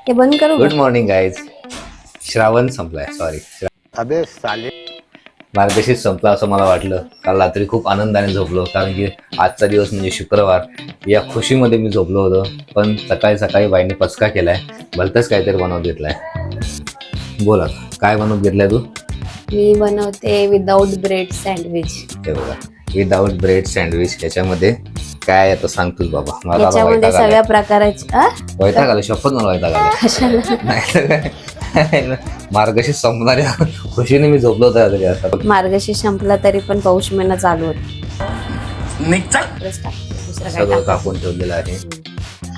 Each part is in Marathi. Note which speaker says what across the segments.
Speaker 1: हे बंद करू.
Speaker 2: Good morning guys. श्रावण संपलाय. सॉरी,
Speaker 3: अबे साले.
Speaker 2: मार्गशीर्ष संपला असं मला वाटलं. काल रात्री खूप आनंदाने झोपलो, कारण की आजचा दिवस म्हणजे शुक्रवार. या खुशीमध्ये मी झोपलो होतो. पण सकाळी सकाळी बाईने पचका केलाय. भलतंच काहीतरी बनवून घेतलाय. बोला, काय बनवून घेतलंय तू?
Speaker 1: मी बनवते विदाउट ब्रेड सँडविच.
Speaker 2: हे बघा, विदाउट ब्रेड सँडविच. याच्यामध्ये काय आता सांग तू बाबा. मला आता
Speaker 1: याच्यामध्ये
Speaker 2: वैताग
Speaker 1: सगळ्या
Speaker 2: आलाय.
Speaker 1: प्रकाराचे
Speaker 2: वैताग आलं, शपथ मला वैताग आलाय.
Speaker 1: कशाला?
Speaker 2: नाही तर काय, मार्गशीर्ष संपणाऱ्या खुशीने मी झोपलो होतो रात्री असं.
Speaker 1: मार्गशीर्ष संपला तरी पण पौष महिना चालू होता. दुसरं काय
Speaker 2: सगळं
Speaker 1: टाकायचं?
Speaker 2: कापून ठेवलेलं आहे.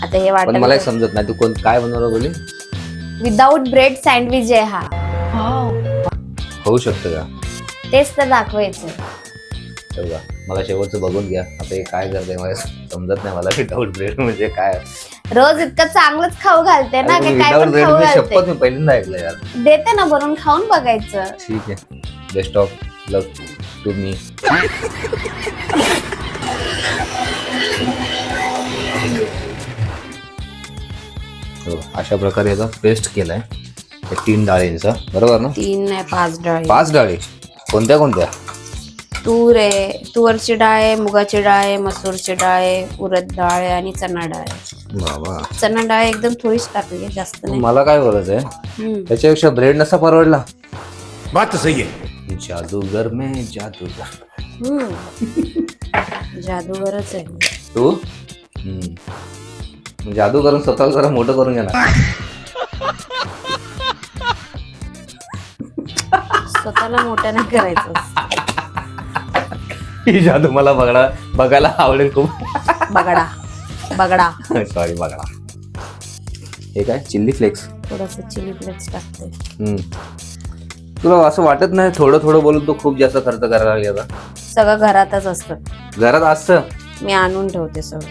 Speaker 1: आता हे
Speaker 2: पण
Speaker 1: वाटत
Speaker 2: मला एक समजत नाही, तू काय बनवलं बोली?
Speaker 1: विदाउट ब्रेड सँडविच आहे हा.
Speaker 2: होऊ शकतं का?
Speaker 1: तेच तर दाखवायचं.
Speaker 2: बघा, मला शेवटचं बघून घ्या. आता हे काय करते मला समजत नाही. मला विदाउट ब्रेड म्हणजे काय?
Speaker 1: रोज इतकं चांगलंच खाऊ घालते ना, की काय
Speaker 2: विदाउट
Speaker 1: पण
Speaker 2: ब्रेड
Speaker 1: खाऊ
Speaker 2: मी
Speaker 1: घालते.
Speaker 2: शपथ मी पहिल्यांदा ऐकलं यार.
Speaker 1: देते ना बनवून, खाऊन बघायचं.
Speaker 2: ठीक आहे, best of luck to me. अशा प्रकारे याचा पेस्ट केलाय 3 डाळींचा, बरोबर ना?
Speaker 1: 3 नाही 5 डाळी.
Speaker 2: 5 डाळी कोणत्या कोणत्या?
Speaker 1: तूर आहे, तुवरची डाळ आहे, मुगाची डाळ आहे, मसूरची डाळ आहे, उडद डाळ आहे आणि चणा डाळ आहे.
Speaker 2: बाबा,
Speaker 1: चणा डाळ एकदम थोडीच टाकली आहे, जास्त नाही.
Speaker 2: मला काय बोलायचं आहे,
Speaker 1: हम्म.
Speaker 2: त्याच्यापेक्षा ब्रेड नसा परवडला.
Speaker 3: बात तो सही है.
Speaker 2: जादूगर में जादूगर.
Speaker 1: जादूगरच आहे.
Speaker 2: तू जादू करून स्वतःला जरा मोठं करून घ्या ना.
Speaker 1: स्वतःला मोठं नाही करायचं.
Speaker 2: ही जादू मला बघायला आवडेल खूप.
Speaker 1: बगडा बगडा.
Speaker 2: सॉरी, बघा. हे काय चिल्ली फ्लेक्स?
Speaker 1: थोडस चिली फ्लेक्स टाकते.
Speaker 2: तुला असं वाटत नाही थोडं थोडं बोलून तू खूप जास्त खर्च करायला लागली आता?
Speaker 1: सगळं घरातच असतं.
Speaker 2: घरात असतं?
Speaker 1: मी आणून ठेवते सगळं.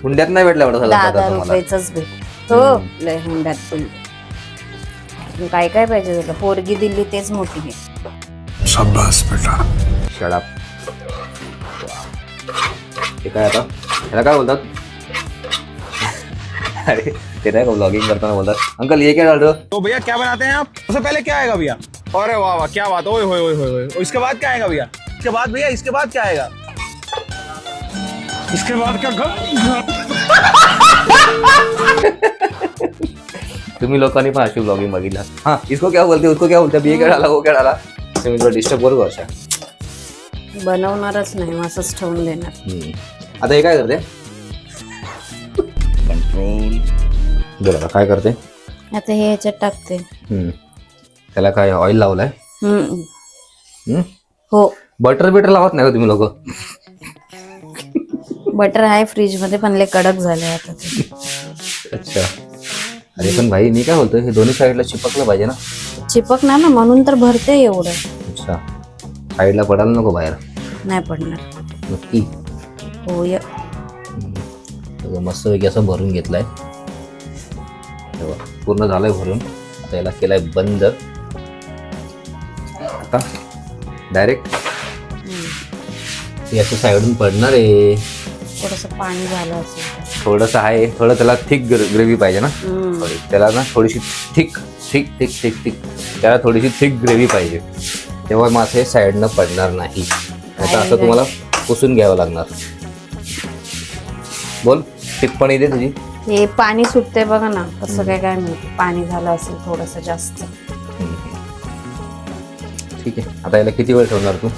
Speaker 2: हुंड्यात नाही भेटला एवढा सगळं
Speaker 1: 10
Speaker 2: पदार्थ मला.
Speaker 1: रुपयाच भेट हो. लय हुंड्यात पण काय काय पाहिजे तुला? पोरगी दिली तेच मोठी आहे.
Speaker 3: शाबाश बेटा.
Speaker 2: Shut up. हे काय आता, ह्याला काय बोलतात? अरे ते नाही का ब्लॉगिंग करताना बोलतात, अंकल ये क्या डाल रहे हो?
Speaker 4: तो भैया क्या बनाते हैं आप? सबसे पहले क्या आएगा भैया? अरे वाह वाह, क्या बात, ओए होए होए होए होए। इसके बाद क्या आएगा भैया? इसके बाद भैया, इसके बाद क्या आएगा? इसके बाद क्या?
Speaker 2: तुम्ही लोकांनी पण अशी ब्लॉगिंग बघितला. हाँ, इसको क्या बोलते, उसको क्या बोलते, ये क्या डाला, वो क्या डाला. मी तुला डिस्टर्ब करू वर्षा.
Speaker 1: बनवणारच नाही, असंच ठेवून देणार.
Speaker 2: आता हे काय करते? कंट्रोल. बोला, काय करते?
Speaker 1: आता हे ह्याच्यात टाकते.
Speaker 2: त्याला काय ऑइल लावलाय?
Speaker 1: हो,
Speaker 2: बटर लावत नाही का तुम्ही लोक?
Speaker 1: बटर आहे फ्रीज मध्ये, पण लय कडक झाले आता ते.
Speaker 2: अच्छा. अरे पण भाई, मी काय बोलतोय, हे दोन्ही साईडला चिपकलं पाहिजे ना?
Speaker 1: चिपकणार ना, म्हणून तर भरते एवढं.
Speaker 2: अच्छा, साईडला पडायला नको बाहेर.
Speaker 1: नाही पडणार.
Speaker 2: नक्की?
Speaker 1: हो.
Speaker 2: मस्तपैकी असं भरून घेतलंय. पूर्ण झालंय भरून. आता याला केलाय बंद. आता डायरेक्ट याच्या साईडून पडणार आहे.
Speaker 1: थोडस पाणी झालं असेल.
Speaker 2: थोडस आहे, थोडं त्याला थिक ग्रेव्ही पाहिजे ना. सॉरी, त्याला ना थोडीशी थिक त्याला थोडीशी थिक ग्रेव्ही पाहिजे, तेव्हा मासे साईडनं पडणार नाही. आता असं तुम्हाला पुसून घ्यावं लागणार. बोल, टिप्पणी दे तुझी.
Speaker 1: हे पाणी सुटते बघा ना, कसं काय काय माहिती. पाणी झालं असेल थोडस जास्त.
Speaker 2: ठीक आहे, आता याला किती वेळ ठेवणार तू?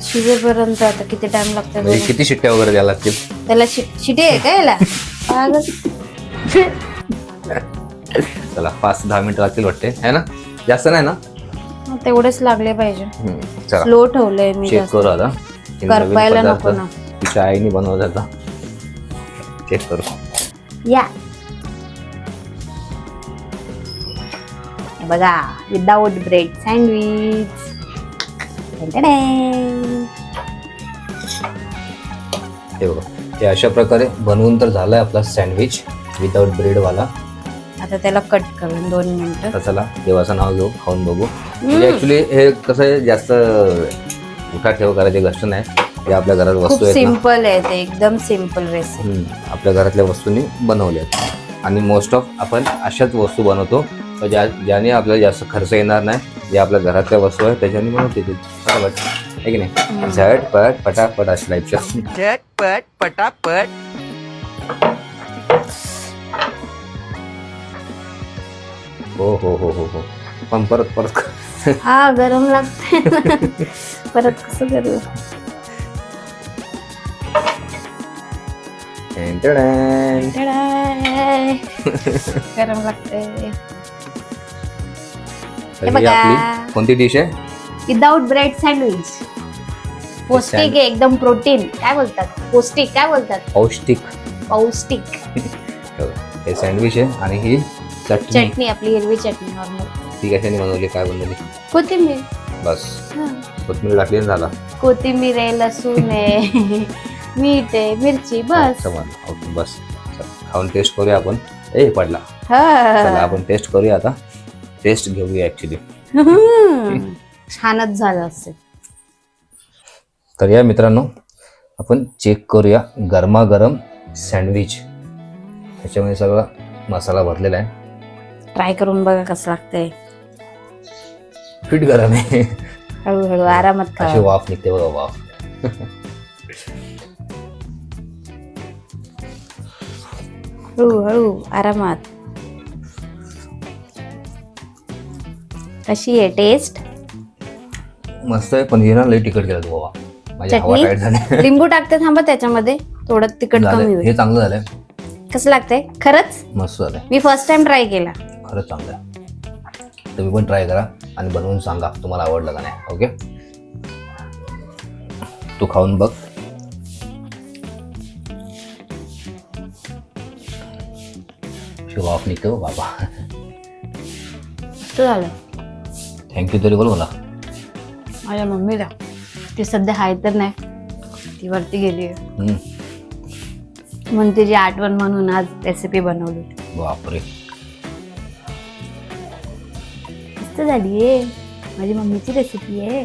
Speaker 1: शिजेपर्यंत. आता किती टाइम लागतो?
Speaker 2: म्हणजे किती शिट्ट्या वगैरे द्यायला लागतील?
Speaker 1: त्याला शिटी आहे का याला?
Speaker 2: चला 5-10 मिनिटं लागतील वाटते, है ना? जास्त नाही ना?
Speaker 1: तेवढेच लागले पाहिजे.
Speaker 2: चला
Speaker 1: स्लो ठेवलंय मी.
Speaker 2: चेक करू आता.
Speaker 1: करपायला नको ना.
Speaker 2: तिच्या आईने बनवलं आता. चेक करू
Speaker 1: या. बघा, विदाउट ब्रेड सँडविच.
Speaker 2: हे बघा, हे अशा प्रकारे बनवून तर झालाय आपला सँडविच विदाउट ब्रेड वाला.
Speaker 1: आता त्याला कट करून 2 मिनिटं.
Speaker 2: आता चला देवाचं नाव घेऊ, खाऊन बघू. म्हणजे ऍक्च्युली हे कसं आहे, जास्त उठाठेव करायची गोष्ट नाही. हे आपल्या घरात वस्तू आहेत ना,
Speaker 1: सिंपल आहे ते, एकदम सिंपल रेसिपी.
Speaker 2: आपल्या घरातल्या वस्तूंनी बनवल्यात. आणि मोस्ट ऑफ आपण अशाच वस्तू बनवतो ज्याने आपल्याला जास्त खर्च येणार नाही. जे आपल्या घरातल्या वस्तू आहे त्याच्याने बनवते ते फटाफट, आहे की नाही. झटपट पटापट अशी लाईफच्या.
Speaker 5: झटपट पटापट.
Speaker 2: हो हो हो हो हो. पण परत परत
Speaker 1: हा गरम लागतंय. परत कसं करू?
Speaker 2: टेंटेडेन.
Speaker 1: टडाय. गरम लागतंय.
Speaker 2: तर ही
Speaker 1: बघा.
Speaker 2: आपली कोणती डिश आहे?
Speaker 1: Without bread sandwich. पौष्टिक आहे एकदम, प्रोटीन. काय बोलतात? पौष्टिक काय बोलतात?
Speaker 2: पौष्टिक.
Speaker 1: पौष्टिक
Speaker 2: हे सँडविच आहे आणि ही चटणी.
Speaker 1: चटणी, आपली हिरवी चटणी नॉर्मल.
Speaker 2: ती कशाने बनवली, काय बनवली?
Speaker 1: कोथिंबीर.
Speaker 2: बस
Speaker 1: हा.
Speaker 2: कोथिंबीर टाकली आणि झाला.
Speaker 1: कोथिंबीर आहे, लसूण आहे, मीठ आहे, मिरची, बस.
Speaker 2: ओके बस. चल, खाऊन टेस्ट करूया आपण. ए पडला. चला
Speaker 1: हा.
Speaker 2: आपण टेस्ट करूया आता. टेस्ट घेऊया ऍक्च्युली.
Speaker 1: छानच झालं असेल.
Speaker 2: तर या मित्रांनो आपण चेक करूया गरमागरम सँडविच. त्याच्यामध्ये सगळा मसाला भरलेला आहे.
Speaker 1: ट्राय करून बघा कसं लागतंय.
Speaker 2: फिट गरम आहे.
Speaker 1: हळूहळू आरामात
Speaker 2: अशी
Speaker 1: खा.
Speaker 2: वाफ निघते बघा, वाफ.
Speaker 1: हळूहळू आरामात. कशी आहे टेस्ट?
Speaker 2: मस्त आहे, पण हे ना लई तिखट केलं तू बाबा. माझी हवा टाईट झाली.
Speaker 1: चटणी लिंबू टाकते, थांबा त्याच्यामध्ये थोडं तिखट कमी
Speaker 2: झालंय.
Speaker 1: होईल.
Speaker 2: हे चांगलं झालंय,
Speaker 1: कसं लागतंय खरंच?
Speaker 2: मस्त झालंय,
Speaker 1: मी फर्स्ट टाइम ट्राय केला.
Speaker 2: खरंच चांगलं आहे. तुम्ही पण ट्राय करा आणि बनवून सांगा तुम्हाला आवडलं का नाही. ओके, तू खाऊन बघ. वाफ निघतो बाबा.
Speaker 1: मस्त झालं.
Speaker 2: थँक्यू तरी बोल मला.
Speaker 1: माझ्या मम्मीला, ती सध्या हाय तर नाही, ती वरती गेली.
Speaker 2: हम्म.
Speaker 1: म्हणून तिची आठवण म्हणून आज रेसिपी बनवली.
Speaker 2: बापरे,
Speaker 1: मस्त झाली आहे. माझी मम्मीची रेसिपी आहे.